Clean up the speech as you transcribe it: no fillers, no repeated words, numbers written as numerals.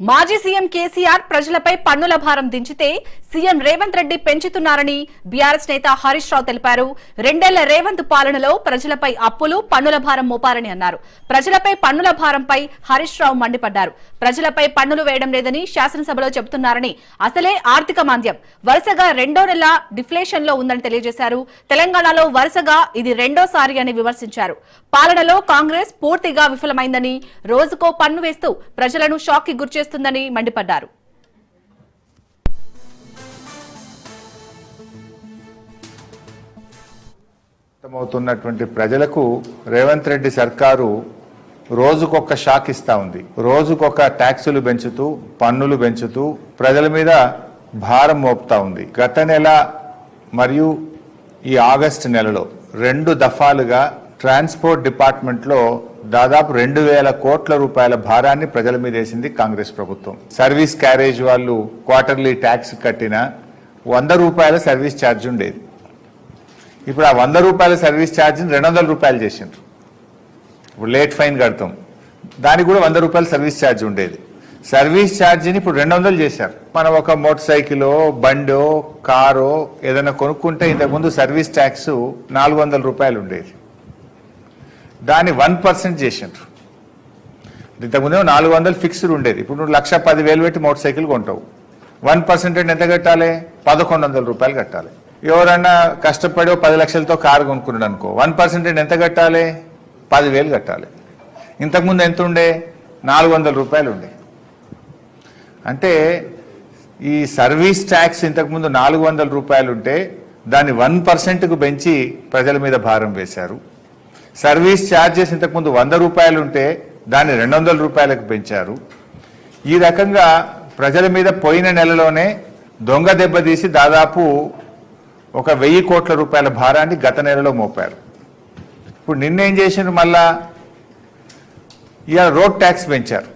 మాజీ సీఎం కేసీఆర్ ప్రజలపై పన్నుల భారం దించితే సీఎం రేవంత్ రెడ్డి పెంచుతున్నారని బీఆర్ఎస్ నేత హరీష్ రావు తెలిపారు. రెండేళ్ల రేవంత్ పాలనలో ప్రజలపై అప్పులు పన్నుల భారం మోపారని అన్నారు. ప్రజలపై పన్నుల భారంపై హరీష్ రావు మండిపడ్డారు. ప్రజలపై పన్నులు వేయడం లేదని శాసనసభలో చెబుతున్నారని, అసలే ఆర్థిక మాంద్యం వరుసగా రెండో నెల డిఫ్లేషన్ లో ఉందని తెలియజేశారు. తెలంగాణలో వరుసగా ఇది రెండోసారి అని విమర్శించారు. పాలనలో కాంగ్రెస్ పూర్తిగా విఫలమైందని, రోజుకో పన్ను వేస్తూ ప్రజలను షాక్ కి గురిచేస్తుందని మండిపడ్డారు. అవుతున్నటువంటి ప్రజలకు రేవంత్ రెడ్డి సర్కారు రోజుకొక షాక్ ఇస్తా ఉంది. రోజుకొక ట్యాక్సులు పెంచుతూ, పన్నులు పెంచుతూ ప్రజల మీద భారం మోపుతా ఉంది. గత నెల మరియు ఈ ఆగస్టు నెలలో 2 దఫాలుగా ట్రాన్స్పోర్ట్ డిపార్ట్మెంట్లో దాదాపు 2000 కోట్ల రూపాయల భారాన్ని ప్రజల మీద వేసింది కాంగ్రెస్ ప్రభుత్వం. సర్వీస్ క్యారేజ్ వాళ్ళు క్వార్టర్లీ ట్యాక్స్ కట్టిన 100 రూపాయల సర్వీస్ ఛార్జ్ ఉండేది. ఇప్పుడు ఆ 100 రూపాయల సర్వీస్ ఛార్జ్ని 200 రూపాయలు చేసిండ్రు. ఇప్పుడు లేట్ ఫైన్ కడతాం, దానికి కూడా 100 రూపాయల సర్వీస్ ఛార్జ్ ఉండేది. సర్వీస్ ఛార్జీని ఇప్పుడు 200 చేశారు. మనం ఒక మోటార్ సైకిలో, బండో, కారో ఏదైనా కొనుక్కుంటే ఇంతకుముందు సర్వీస్ ట్యాక్స్ 400 రూపాయలు ఉండేది, దాన్ని 1% చేసిండ్రు. ఇంతకుముందే 400 ఫిక్స్డ్ ఉండేది. ఇప్పుడు నువ్వు 1,10,000 పెట్టి మోటార్ సైకిల్ కొంటావు, 1% ఎంత కట్టాలి? 1,100 రూపాయలు కట్టాలి. ఎవరన్నా కష్టపడి 10 లక్షలతో కారు కొనుక్కున్నాడు అనుకో, 1% ఎంత కట్టాలి? 10,000 కట్టాలి. ఇంతకుముందు ఎంత ఉండే? 400 రూపాయలు ఉండే. అంటే ఈ సర్వీస్ ట్యాక్స్ ఇంతకుముందు 400 రూపాయలు ఉంటే దాన్ని 1%కు పెంచి ప్రజల మీద భారం వేశారు. సర్వీస్ ఛార్జెస్ ఇంతకుముందు 100 రూపాయలు ఉంటే దాన్ని 200 రూపాయలకు పెంచారు. ఈ రకంగా ప్రజల మీద పోయిన నెలలోనే దొంగ దెబ్బతీసి దాదాపు ఒక 1000 కోట్ల రూపాయల భారాన్ని గత నెలలో మోపారు. ఇప్పుడు నిన్నేం చేసిండ్రు? మళ్ళా ఇవాళ రోడ్ ట్యాక్స్ పెంచారు.